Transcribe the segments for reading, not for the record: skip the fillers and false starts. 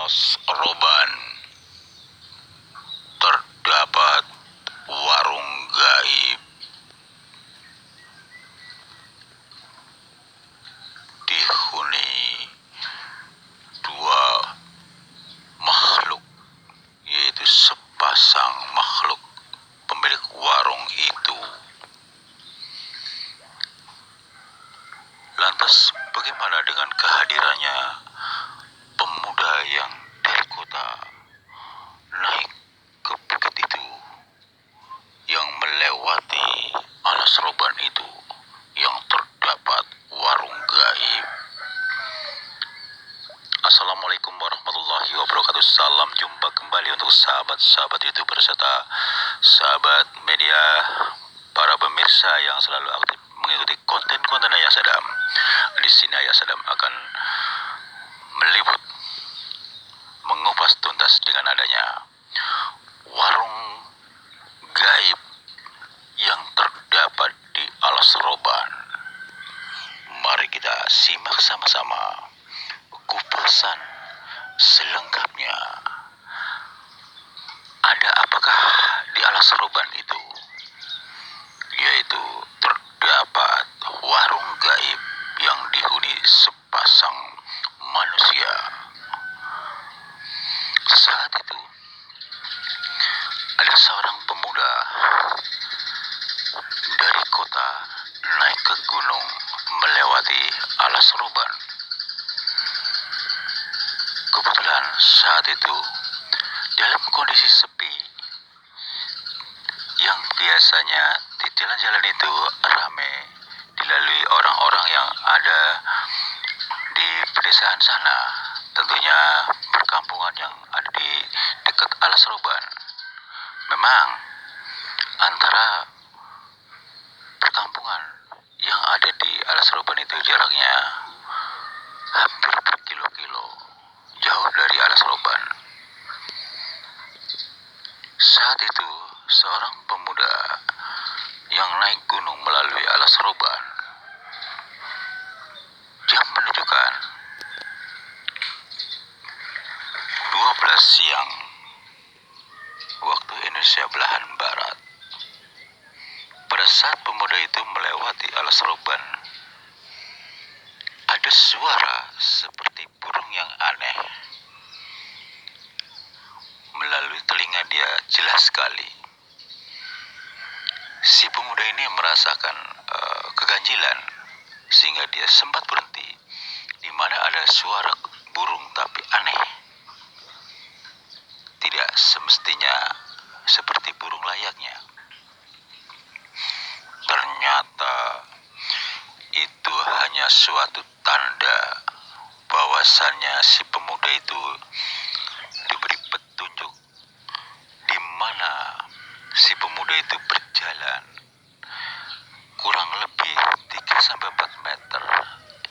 Alas Roban terdapat warung gaib. Dihuni dua makhluk, yaitu sepasang makhluk pemilik warung itu. Lantas bagaimana dengan kehadirannya pemuda yang dari kota naik ke bukit itu, yang melewati Alas Roban itu, yang terdapat warung gaib? Assalamualaikum warahmatullahi wabarakatuh. Salam jumpa kembali untuk sahabat-sahabat YouTube serta sahabat media, para pemirsa yang selalu aktif mengikuti konten-konten Ayah Sadam. Di sini Ayah Sadam akan meliput, mengupas tuntas dengan adanya warung gaib yang terdapat di Alas Roban. Mari kita simak sama-sama kupasan selengkapnya. Ada apakah di Alas Roban itu? Yaitu terdapat warung gaib yang dihuni sepasang manusia. Saat itu ada seorang pemuda dari kota naik ke gunung melewati Alas Roban. Kebetulan saat itu dalam kondisi sepi, yang biasanya di jalan-jalan itu ramai dilalui orang-orang yang ada di pedesaan sana, tentunya perkampungan yang ada di dekat Alas Roban. Memang antara perkampungan yang ada di Alas Roban itu jaraknya hampir berkilo-kilo jauh dari Alas Roban. Saat itu seorang pemuda yang naik gunung melalui Alas Roban. Jam menunjukkan 12 siang waktu Indonesia belahan barat. Pada saat pemuda itu melewati Alas Roban, ada suara seperti burung yang aneh melalui telinga dia jelas sekali. Si pemuda ini merasakan keganjilan sehingga dia sempat berhenti di mana ada suara burung tapi aneh. Tidak semestinya seperti burung layaknya. Ternyata itu hanya suatu tanda bahwasannya si pemuda itu diberi petunjuk di mana si pemuda itu berjalan kurang lebih 3-4 meter.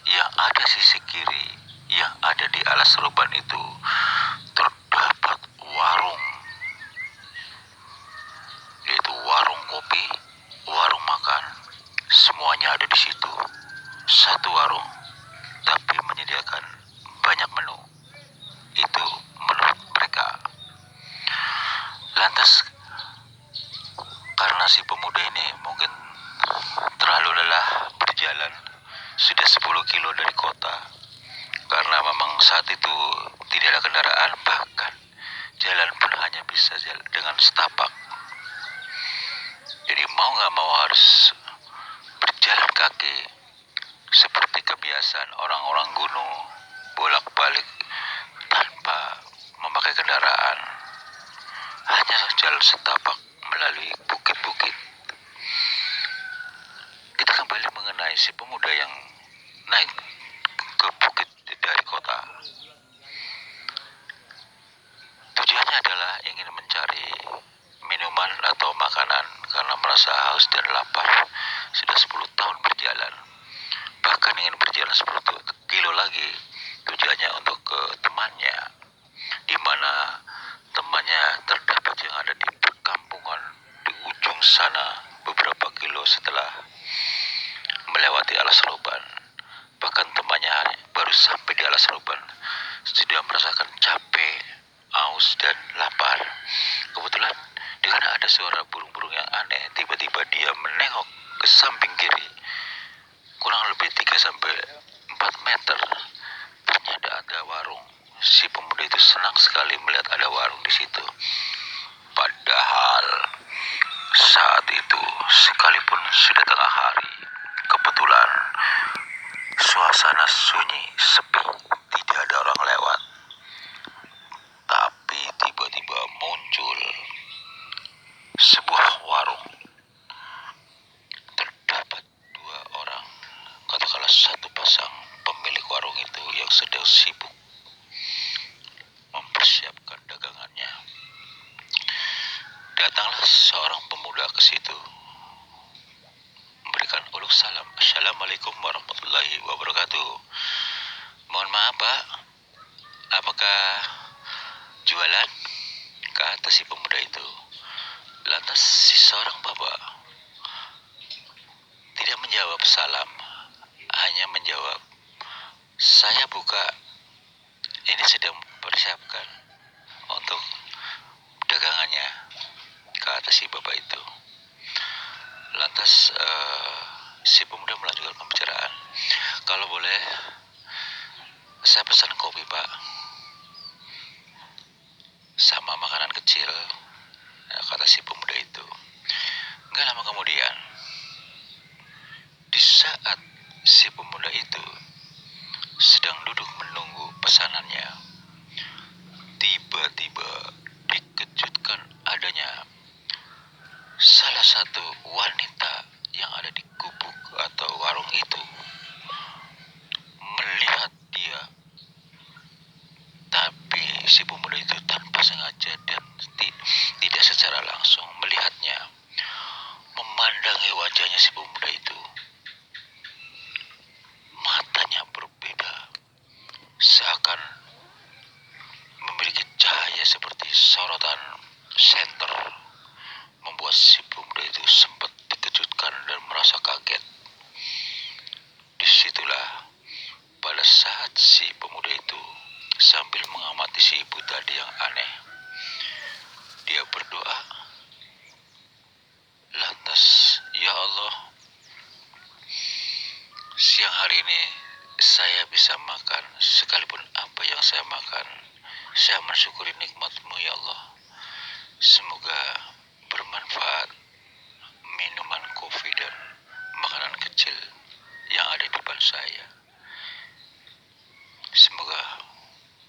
Yang ada sisi kiri yang ada di Alas Roban itu terdapat warung, yaitu warung kopi, warung makan, semuanya ada di situ. Satu warung tapi menyediakan banyak menu. Itu menurut mereka. Lantas karena si pemuda ini mungkin terlalu lelah berjalan sudah 10 kilo dari kota, karena memang saat itu tidak ada kendaraan, bahkan jalan pun hanya bisa jalan dengan setapak. Jadi mau gak mau harus berjalan kaki seperti kebiasaan orang-orang gunung, bolak-balik tanpa memakai kendaraan, hanya jalan setapak melalui bukit-bukit. Kita kembali mengenai si pemuda yang naik ke bukit dari kota. Tujuannya adalah ingin mencari minuman atau makanan karena merasa haus dan lapar. Sudah 10 tahun berjalan, bahkan ingin berjalan 10 kilo lagi. Tujuannya untuk ke temannya, di mana temannya terdapat yang ada di perkampungan di ujung sana, beberapa kilo setelah melewati Alas Roban. Bahkan temannya baru sampai di Alas Roban sudah merasakan capek, haus, dan lapar. Kebetulan dengan ada suara burung-burung yang aneh, tiba-tiba dia menengok ke samping kiri, kurang lebih 3 sampai 4 meter. Ternyata ada warung. Si pemuda itu senang sekali melihat ada warung di situ. Padahal saat itu, sekalipun sudah tengah hari, kebetulan suasana sunyi, sepi, tidak ada orang lewat. Tapi tiba-tiba muncul sebuah warung. Terdapat 2 orang, katakanlah satu pasang pemilik warung itu yang sedang sibuk mempersiapkan dagangannya. Datanglah seorang pemuda ke situ, memberikan uluk salam. Assalamualaikum warahmatullahi wabarakatuh. Mohon maaf Pak, apakah jualan? Kata si pemuda itu. Lantas si seorang bapak tidak menjawab salam, hanya menjawab, saya buka, ini sedang mempersiapkan untuk dagangannya, kata si bapak itu. Lantas si pemuda melanjutkan pembicaraan. Kalau boleh, saya pesan kopi Pak, sama makanan kecil, kata si pemuda itu. Gak lama kemudian, di saat si pemuda itu sedang duduk menunggu pesanannya, tiba-tiba dikejutkan adanya salah satu wanita yang ada di gubuk atau warung itu melihat dia. Tapi si pemuda itu tanpa sengaja dan tidak secara langsung melihatnya, memandangi wajahnya si pemuda itu. Matanya berbeda, seakan memiliki cahaya seperti sorotan senter, membuat si pemuda itu sempat dikejutkan dan merasa kaget. Disitulah pada saat si pemuda itu sambil mengamati si ibu tadi yang aneh, dia berdoa, lantas, ya Allah, siang hari ini saya bisa makan, sekalipun apa yang saya makan, saya mensyukuri nikmat-Mu ya Allah. Semoga bermanfaat minuman kopi dan makanan kecil yang ada di depan saya. Semoga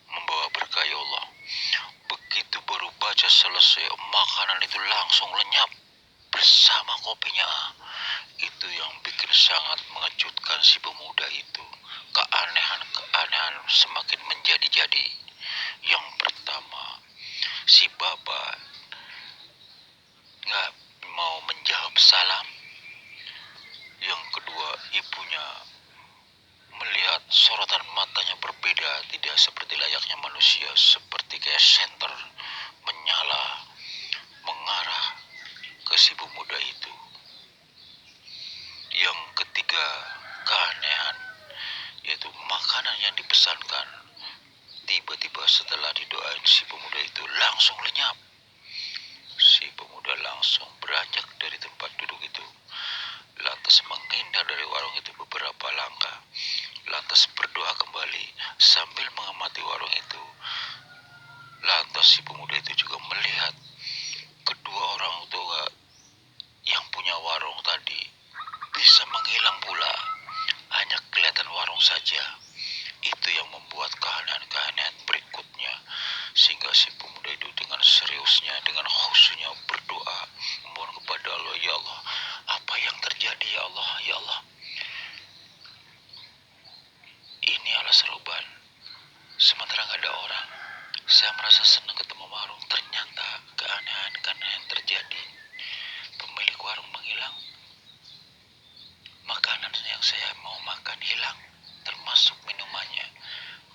membawa berkah ya Allah. Begitu baru baca selesai, makanan itu langsung lenyap bersama kopinya. Itu yang bikin sangat mengejutkan si pemuda itu. Keanehan semakin menjadi-jadi. Yang pertama, si bapak nggak mau menjawab salam. Yang kedua, ibunya melihat sorotan matanya berbeda, tidak seperti layaknya manusia, seperti kayak senter menyala mengarah ke si pemuda itu. Yang ketiga, keanehan, yaitu makanan yang dipesankan tiba-tiba setelah didoain si pemuda itu langsung lenyap. Si pemuda langsung beranjak dari tempat duduk itu, lantas menghindar dari warung itu beberapa langkah, lantas berdoa kembali sambil mengamati warung itu. Lantas si pemuda itu juga melihat kedua orang tua yang punya warung tadi bisa menghilang pula, hanya kelihatan warung saja. Itu yang membuat keanehan-keanehan berikutnya, sehingga si pemuda itu dengan seriusnya, dengan khusyuknya berdoa, memohon kepada Allah, ya Allah, apa yang terjadi ya Allah, ya Allah. Ini alas seruban, sementara nggak ada orang. Saya merasa senang ketemu warung, ternyata keanehan-keanehan terjadi. Pemilik warung menghilang, makanan yang saya mau makan hilang, termasuk minumannya.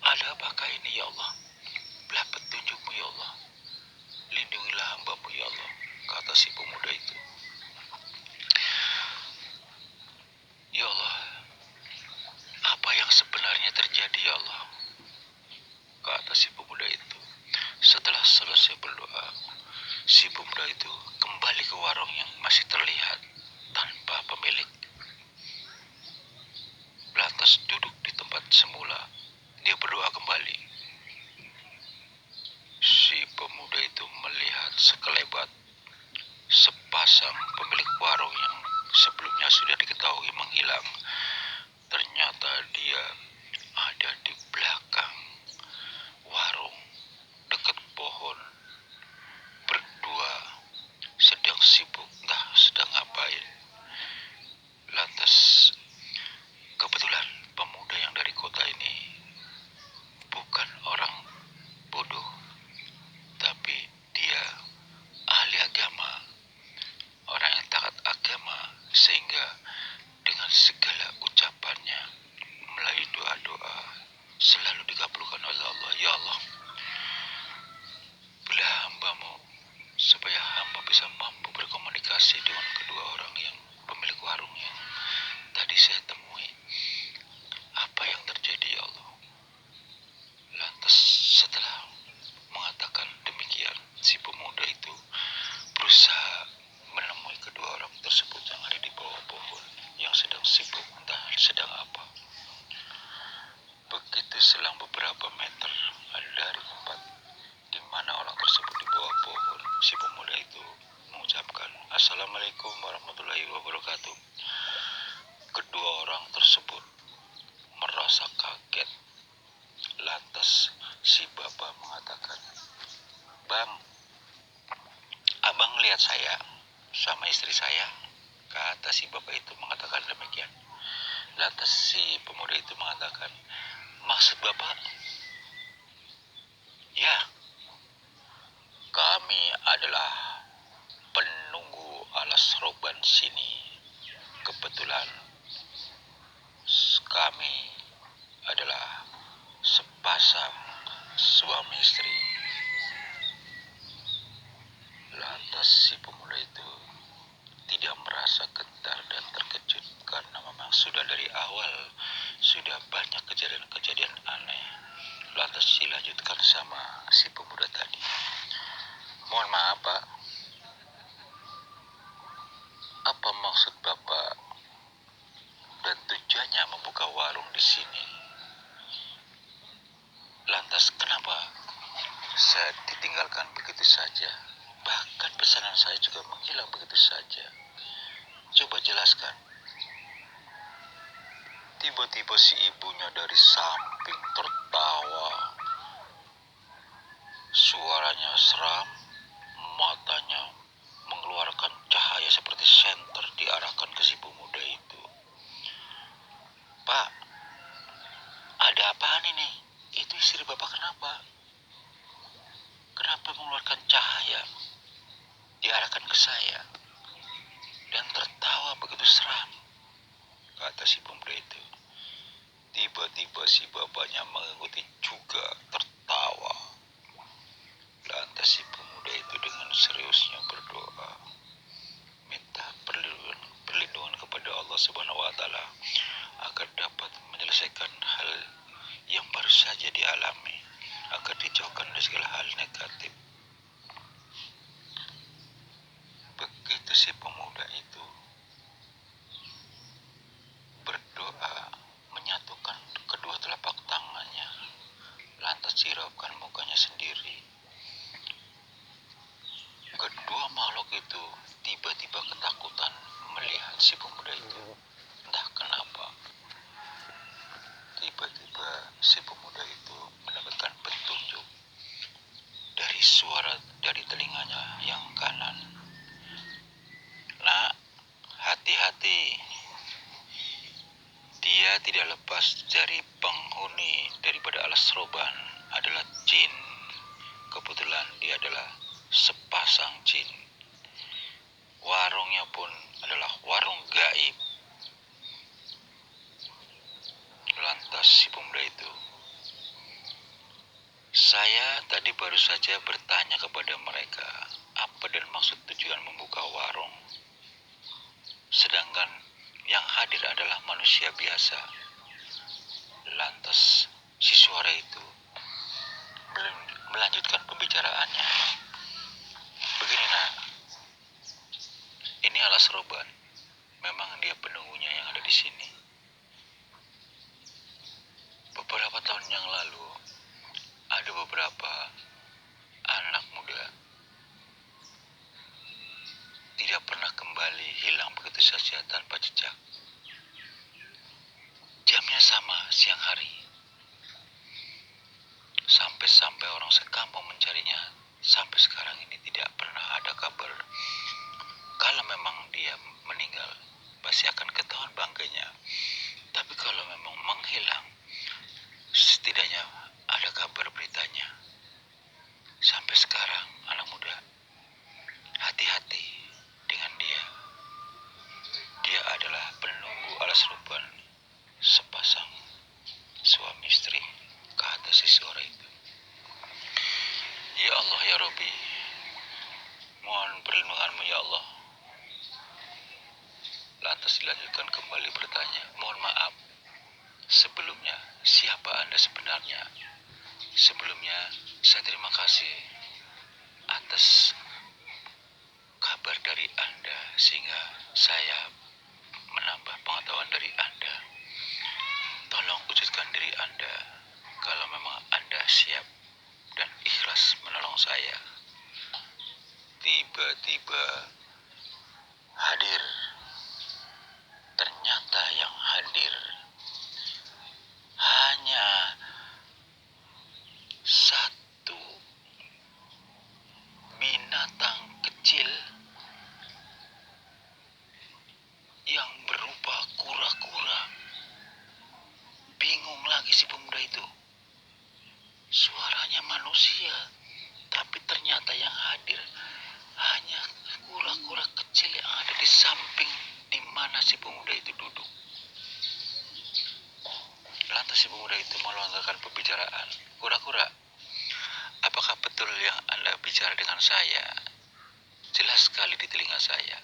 Ada apakah ini ya Allah? Belah petunjuk-Mu ya Allah. Lindungilah hamba-Mu ya Allah, kata si pemuda itu. Ya Allah, apa yang sebenarnya terjadi ya Allah? Kata Berselang beberapa meter dari tempat di mana orang tersebut di bawah pohon, si pemuda itu mengucapkan, "Assalamualaikum warahmatullahi wabarakatuh." Kedua orang tersebut merasa kaget. Lantas si bapak mengatakan, "Bang, abang lihat saya sama istri saya?" Kata si bapak itu mengatakan demikian. Lantas si pemuda itu mengatakan, "Maksud bapak?" "Ya, kami adalah penunggu alas roban sini. Kebetulan kami adalah sepasang suami istri." Lantas si pemuda itu tidak merasa gentar dan terkejut karena memang sudah dari awal sudah banyak kejadian-kejadian aneh. Lantas dilanjutkan sama si pemuda tadi. "Mohon maaf Pak, apa maksud Bapak dan tujuannya membuka warung di sini? Lantas kenapa saya ditinggalkan begitu saja? Bahkan pesanan saya juga menghilang begitu saja. Coba jelaskan." Tiba-tiba si ibunya dari samping tertawa. Suaranya seram, matanya mengeluarkan cahaya seperti senter diarahkan ke si pemuda itu. "Pak, ada apaan ini? Itu istri Bapak kenapa? Kenapa mengeluarkan cahaya diarahkan ke saya dan tertawa begitu seram?" Kata si pemuda itu. Tiba-tiba si bapaknya mengikuti juga tertawa. Lantas si pemuda itu dengan seriusnya berdoa, minta perlindungan kepada Allah Subhanahu wa Ta'ala agar dapat menyelesaikan hal yang baru saja dialami, agar dijauhkan dari segala hal negatif. Begitu si pemuda itu berdoa, menyatukan kedua telapak tangannya, lantas dirapkan mukanya sendiri. Kedua makhluk itu tiba-tiba ketakutan melihat si pemuda itu. Entah kenapa, tiba-tiba si pemuda itu mendapatkan petunjuk dari suara dari telinganya yang kanan. "Nak, hati-hati. Dia tidak lepas dari penghuni daripada alas roban adalah jin. Kebetulan dia adalah sepasang jin. Warungnya pun adalah warung gaib." Lantas si pemuda itu, "Saya tadi baru saja bertanya kepada mereka apa dan maksud tujuan membuka warung. Sedangkan yang hadir adalah manusia biasa." Lantas si suara itu melanjutkan pembicaraannya. "Begini nak, ini alas roban. Memang dia penunggunya yang ada di sini. Beberapa tahun yang lalu, ada beberapa anak muda tidak pernah kembali, hilang begitu saja tanpa jejak. Jamnya sama, siang hari. Sampai-sampai orang sekampung mencarinya. Sampai sekarang ini tidak pernah ada kabar. Kalau memang dia meninggal, pasti akan ketahuan bangkainya. Tapi kalau memang menghilang, setidaknya ada kabar beritanya. Sampai sekarang, anak muda, hati-hati dengan dia. Dia adalah penunggu alas roban sepasang suami istri," kata si suara itu. "Ya Allah ya Rabbi, mohon perlindunganmu ya Allah." Lantas dilanjutkan kembali bertanya, "Mohon maaf, sebelumnya siapa Anda sebenarnya? Sebelumnya saya terima kasih atas kabar dari Anda sehingga saya menambah pengetahuan dari Anda. Tolong wujudkan diri Anda tiba-tiba hadir. Ternyata yang hadir hanya satu binatang kecil yang berupa kura-kura. Bingung lagi si pemuda itu. Suaranya manusia, tapi ternyata yang hadir hanya kura-kura kecil yang ada di samping di mana si pemuda itu duduk. Lantas si pemuda itu melontarkan pembicaraan. Kura-kura, apakah betul yang Anda bicara dengan saya? Jelas sekali di telinga saya.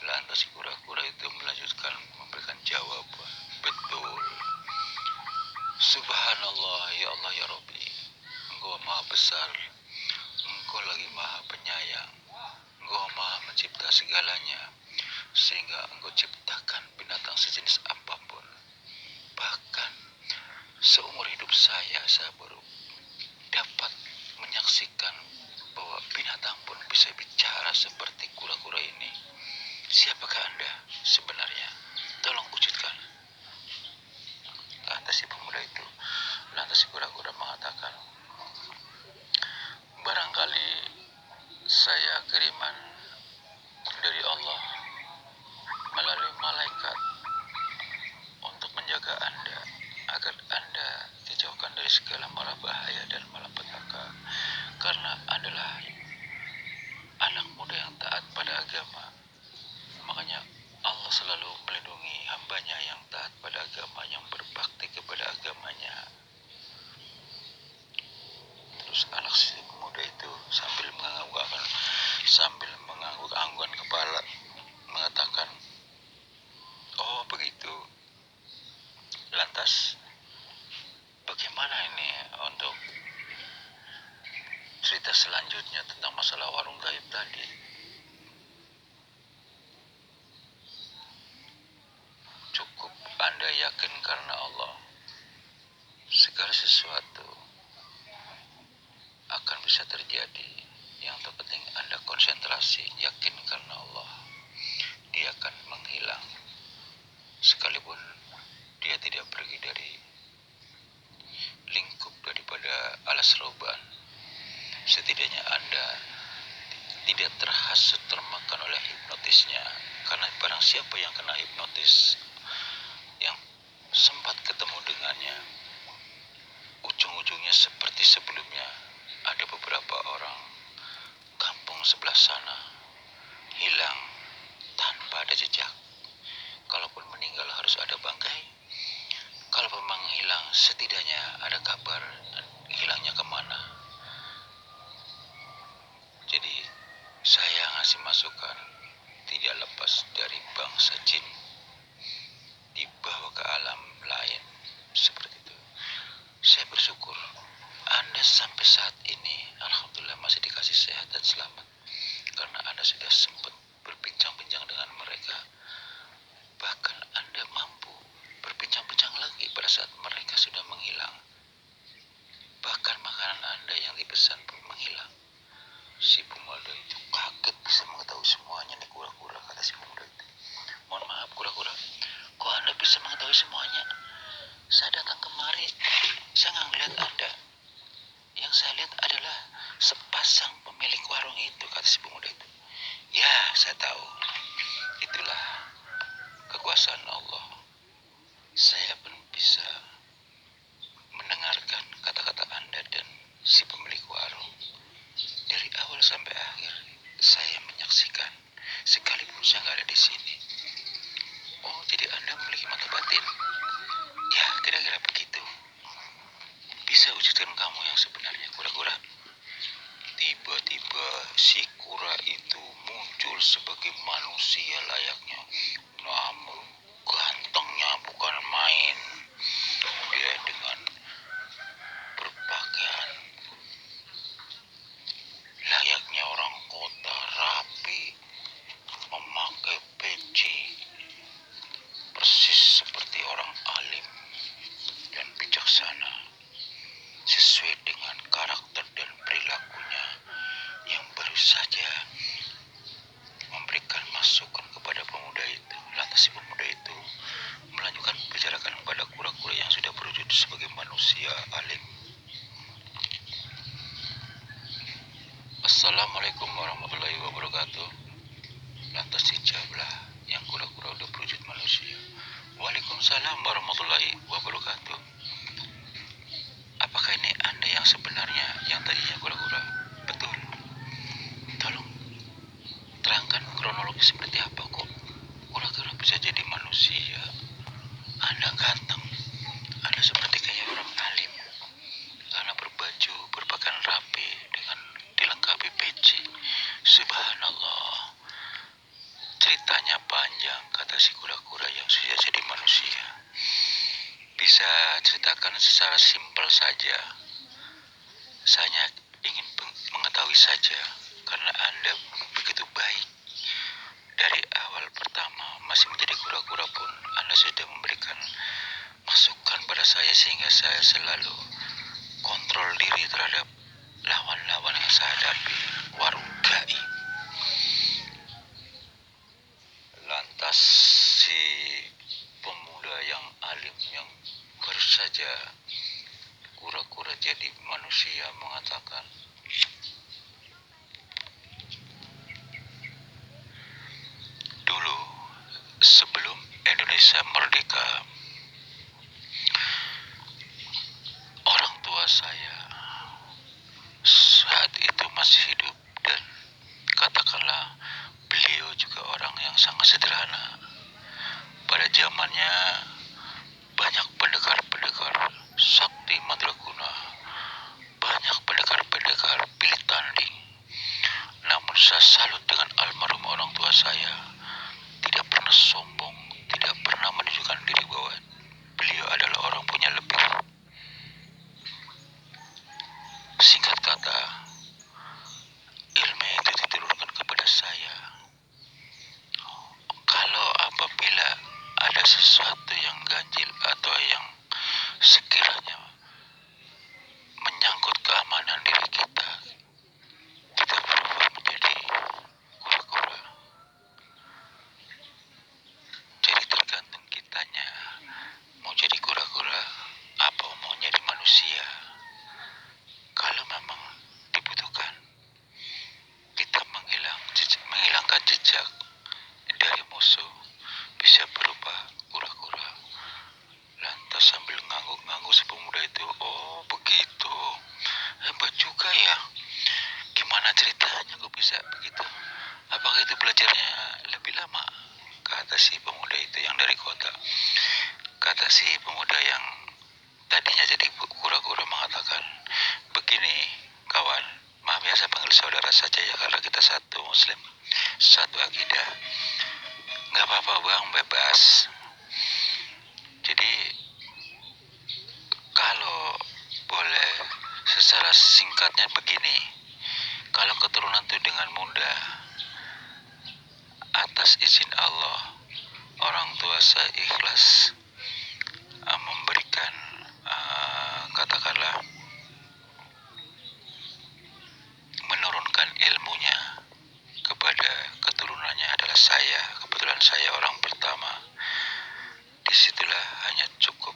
Lantas si kura-kura itu melanjutkan memberikan jawaban. Betul. Subhanallah, ya Allah ya Rabbi. Engkau maha besar. Engkau lagi maha penyayang. Engkau maha mencipta segalanya. Sehingga engkau ciptakan binatang sejenis apapun. Bahkan seumur hidup saya baru dapat menyaksikan bahwa binatang pun bisa bicara seperti kura-kura ini. Siapakah Anda sebenarnya? Tolong wujudkan. Kata si pemuda itu. Lantas si kura-kura mengatakan, barangkali saya kiriman dari Allah melalui malaikat untuk menjaga Anda, agar Anda dijauhkan dari segala mara bahaya dan malapetaka, karena adalah anak muda yang taat pada agama. Makanya Allah selalu melindungi hambanya yang taat pada agama, yang berbakti kepada agamanya. Terus anak si pemuda itu sambil mengangguk-anggukan kepala mengatakan, oh begitu. Lantas bagaimana ini untuk cerita selanjutnya tentang masalah warung gaib tadi? Cukup Anda yakin karena Allah, segala sesuatu akan bisa terjadi. Yang terpenting Anda konsentrasi, yakin karena Allah. Dia akan menghilang, sekalipun dia tidak pergi dari lingkup daripada alas roban. Setidaknya Anda tidak terhasut termakan oleh hipnotisnya. Karena barang siapa yang kena hipnotis, yang sempat ketemu dengannya, ujung-ujungnya seperti sebelumnya. Ada beberapa orang kampung sebelah sana hilang tanpa ada jejak. Kalaupun meninggal harus ada bangkai. Kalau memang hilang, setidaknya ada kabar hilangnya kemana. Jadi saya ngasih masukan, tidak lepas dari bangsa jin dibawa ke alam lain seperti itu. Saya bersyukur Anda sampai saat ini alhamdulillah masih dikasih sehat dan selamat, karena Anda sudah sempat berbincang-bincang dengan mereka. Bahkan Anda mampu berbincang-bincang lagi pada saat mereka sudah menghilang. Bahkan makanan Anda yang dipesan pun menghilang. Si pemuda itu kaget bisa mengetahui semuanya nih kura-kura, kata si pemuda itu. Mohon maaf kura-kura, kok Anda bisa mengetahui semuanya? Saya datang kemari, saya nggak ngeliat Anda. Yang saya lihat adalah sepasang pemilik warung itu, kata si pemuda itu. Ya, saya tahu. Itulah kekuasaan Allah. Saya pun bisa mendengarkan kata-kata Anda dan si pemilik warung. Dari awal sampai akhir, saya menyaksikan, sekalipun saya nggak ada di sini. Oh, jadi Anda memiliki mata batin? Ya, kira-kira begitu. Bisa wujudkan kamu yang sebenarnya, kura-kura? Tiba-tiba si kura itu muncul sebagai manusia layaknya. Namun gantengnya bukan main. Dia dengan berpakaian layaknya orang kota, rapi, memakai peci, persis seperti orang alim dan bijaksana, sesuai dengan karakter dan perilakunya yang baru saja manusia alim. Assalamualaikum warahmatullahi wabarakatuh. Lantas dijawablah yang kura-kura udah berwujud manusia. Waalaikumsalam warahmatullahi wabarakatuh. Apakah ini Anda yang sebenarnya yang tadinya kura-kura? Betul. Tolong terangkan kronologi seperti apa kok kura-kura bisa jadi manusia? Anda ganteng, Anda seperti kayak orang alim karena berbaju berpakaian rapi dengan dilengkapi peci. Subhanallah. Ceritanya panjang, kata si kura-kura yang sudah jadi manusia. Bisa ceritakan secara simpel saja. Saya ingin mengetahui saja, karena Anda begitu baik. Dari awal pertama masih menjadi kura-kura pun Anda sudah memberikan masukan pada saya sehingga saya selalu kontrol diri terhadap lawan-lawan yang saya hadapi. Warung gaib. Lantas si pemuda yang alim yang baru saja kura-kura jadi manusia mengatakan, dulu sebelum Indonesia merdeka, orang tua saya saat itu masih hidup dan katakanlah beliau juga orang yang sangat sederhana. Pada zamannya banyak pendekar-pendekar sakti mandraguna, banyak pendekar-pendekar pilih tanding. Namun saya salut dengan almarhum orang tua saya. Tidak pernah sombong, tidak pernah menunjukkan diri bahwa beliau adalah orang punya lebih. Singkat kata, ilmu itu diturunkan kepada saya. Kalau apabila ada sesuatu yang ganjil atau yang sekiranya menyangkut keamanan diri kita, kita berubah menjadi kura-kura. Jadi tergantung kitanya mau jadi kura-kura apa mau jadi manusia. Kalau memang dibutuhkan, kita menghilangkan jejak dari musuh, bisa berupa kura-kura. Lantas sambil ngangguk-ngangguk si pemuda itu, oh begitu, hebat juga ya. Gimana ceritanya kok bisa begitu? Apakah itu belajarnya lebih lama? Kata si pemuda itu yang dari kota. Kata si pemuda yang tadinya jadi kura-kura mengatakan, begini kawan, maaf ya saya panggil saudara saja ya karena kita satu muslim, satu akidah. Gak apa-apa bang, bebas. Jadi kalau boleh secara singkatnya begini, kalau keturunan itu dengan mudah atas izin Allah, orang tua saya ikhlas memberikan katakanlah menurunkan ilmunya kepada keturunannya adalah saya. Kebetulan saya orang pertama. Disitulah hanya cukup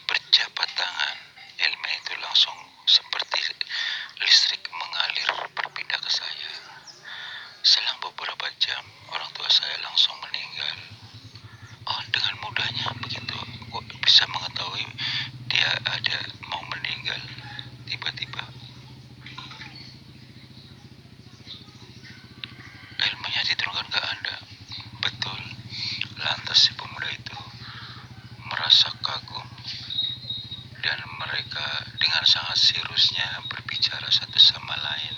berjabat tangan, ilmu itu langsung seperti listrik mengalir berpindah ke saya. Selang beberapa jam orang tua saya langsung meninggal. Oh, dengan mudahnya begitu kok bisa mengetahui dia ada mau meninggal tiba-tiba. Ilmunya diturunkan ke Anda. Betul. Lantas si pemuda itu merasa kagum dan mereka dengan sangat seriusnya berbicara satu sama lain.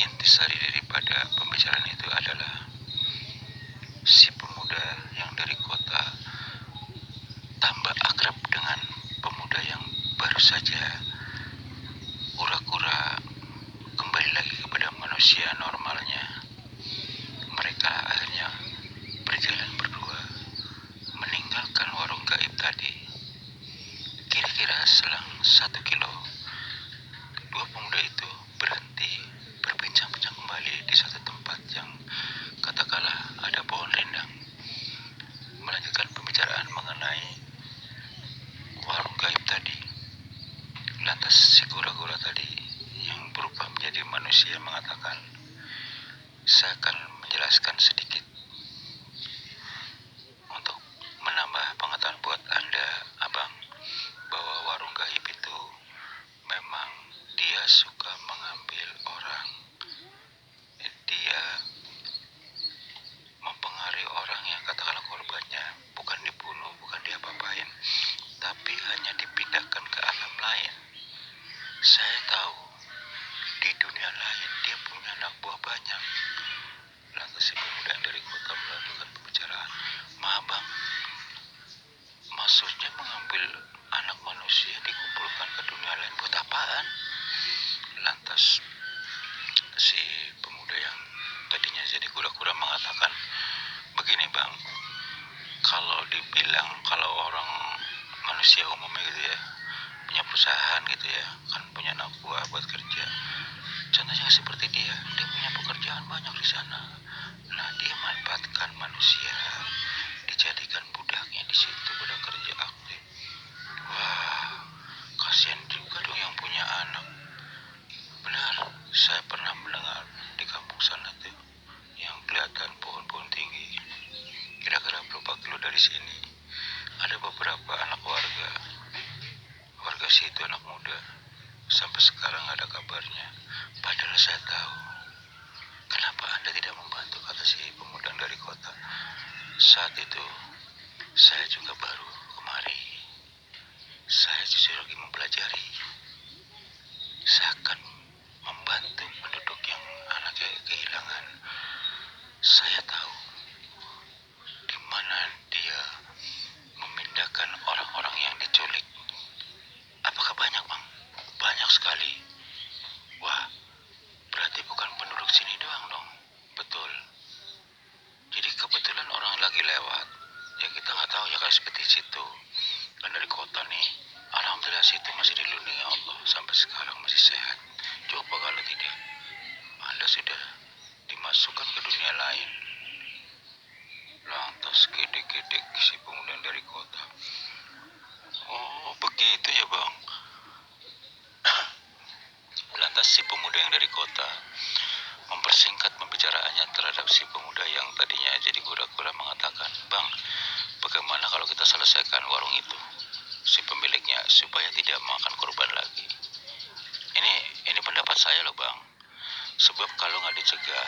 Intisari daripada pembicaraan itu adalah si pemuda yang dari kota tambah akrab dengan pemuda yang baru saja kura-kura kembali lagi kepada manusia normalnya. Mereka akhirnya berjalan berdua meninggalkan warung gaib tadi. Kira-kira selang 1 kilo, dua pemuda itu berhenti berbincang-bincang kembali di satu tempat yang katakanlah ada pohon rindang, melanjutkan pembicaraan mengenai warung gaib tadi. Lantas si kura-kura tadi yang berubah menjadi manusia mengatakan, saya akan menjelaskan sedikit untuk menambah pengetahuan buat Anda, Abang, bahwa warung gaib itu memang dia suka mengambil orang. Dia mempengaruhi orang yang katakanlah korbannya bukan dibunuh, bukan diapa-apain, tapi hanya dipindahkan ke alam lain. Saya tahu di dunia lain dia punya anak buah banyak. Lantas si pemuda yang dari kota melakukan pembicaraan, maaf bang, maksudnya mengambil anak manusia dikumpulkan ke dunia lain buat apaan? Lantas si pemuda yang tadinya jadi kura-kura mengatakan, begini bang, kalau dibilang kalau orang manusia umumnya gitu ya, punya perusahaan gitu ya, kan punya anak buah buat kerja. Contohnya seperti dia punya pekerjaan banyak di sana. Nah, dia manfaatkan manusia, dijadikan budaknya di situ, budak kerja aktif. Wah, kasihan juga dong yang punya anak. Benar, saya pernah mendengar di kampung sana tuh, yang kelihatan pohon-pohon tinggi. Kira-kira berapa kilo dari sini, ada beberapa anak warga. Warga situ anak muda, sampai sekarang nggak ada kabarnya. Padahal saya tahu. Kenapa Anda tidak membantu, kata si pemuda dari kota. Saat itu, saya juga baru kemari. Saya justru lagi mempelajari. Saya akan membantu penduduk yang anaknya kehilangan. Saya tahu di mana dia memindahkan orang-orang yang diculik. Apakah banyak, Bang? Banyak sekali. Wah, berarti bukan penduduk sini doang dong. Betul. Jadi kebetulan orang lagi lewat, ya kita nggak tahu ya, kayak seperti situ. Dan dari kota nih, alhamdulillah situ masih dilindungi Allah sampai sekarang masih sehat. Coba kalau tidak, Anda sudah dimasukkan ke dunia lain. Lantas gedek-gedek si pemuda dari kota. Oh begitu ya bang. Lantas si pemuda yang dari kota mempersingkat pembicaraannya terhadap si pemuda yang tadinya jadi kura-kura mengatakan, bang, bagaimana kalau kita selesaikan warung itu, si pemiliknya, supaya tidak makan korban lagi. Ini pendapat saya loh bang. Sebab kalau nggak dicegah,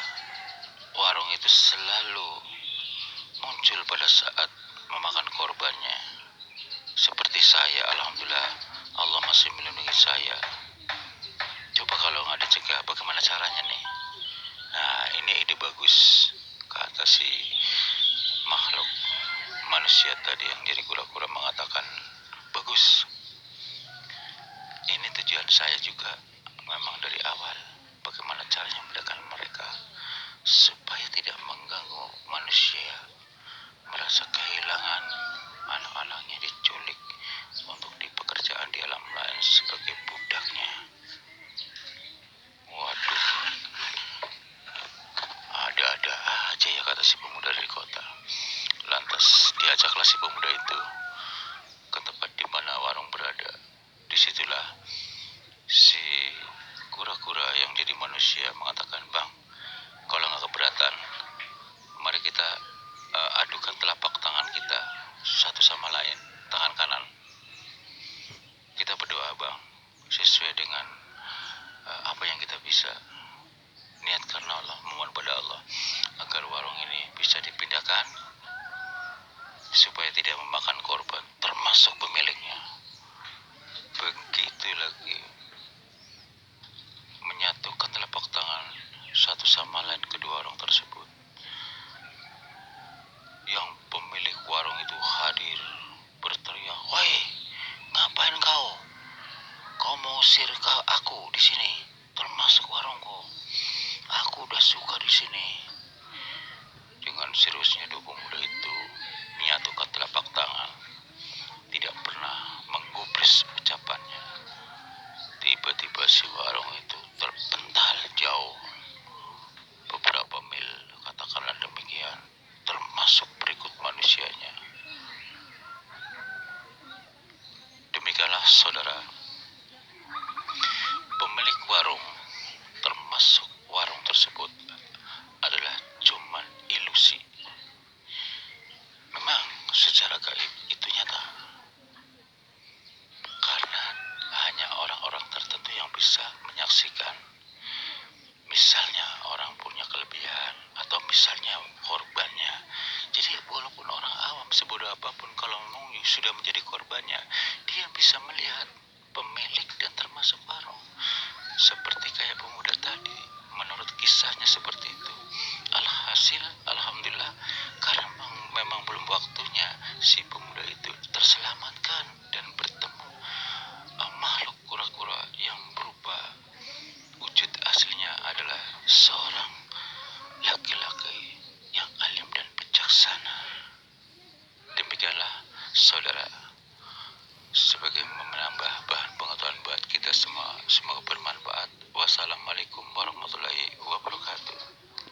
warung itu selalu muncul pada saat memakan korbannya. Seperti saya, alhamdulillah Allah masih melindungi saya. Coba kalau nggak dicegah, bagaimana caranya nih? Nah, ini ide bagus, kata si makhluk manusia tadi yang jadi kura-kura mengatakan, bagus. Ini tujuan saya juga memang dari awal. Bagaimana caranya membedakan mereka supaya tidak mengganggu manusia, merasa kehilangan anak-anaknya diculik untuk di pekerjaan di alam lain sebagai budaknya. Waduh, ada-ada aja ya, kata si pemuda dari kota. Lantas diajaklah si pemuda itu ke tempat di mana warung berada. Disitulah si kura-kura yang jadi manusia mengatakan, bang, kalau nggak keberatan, mari kita adukan telapak tangan kita satu sama lain, tangan kanan. Kita berdoa bang, sesuai dengan apa yang kita bisa. Niat karena Allah, memohon pada Allah agar warung ini bisa dipindahkan supaya tidak memakan korban, termasuk pemiliknya. Begitu lagi, menyatukan telapak tangan satu sama lain kedua orang tersebut. Yang pemilik warung itu hadir, berteriak, woi, ngapain kau? Kau mau usir aku di sini, termasuk warungku. Aku udah suka di sini. Dengan seriusnya dua pemuda itu menyatukan telapak tangan, tidak pernah menggubris ucapannya. Tiba-tiba si warung itu terpental jauh, beberapa mil, katakanlah demikian, termasuk berikut manusianya. Demikianlah saudara, bisa menyaksikan. Misalnya orang punya kelebihan atau misalnya korbannya. Jadi walaupun orang awam sebodoh apapun, kalau memang sudah menjadi korbannya, dia bisa melihat pemilik dan termasuk warung. Seperti kayak pemuda tadi, menurut kisahnya seperti itu. Alhasil, alhamdulillah, karena memang belum waktunya, si pemuda itu terselamatkan dan bertemu makhluk kura-kura yang berupa wujud aslinya adalah seorang laki-laki yang alim dan bijaksana. Demikianlah saudara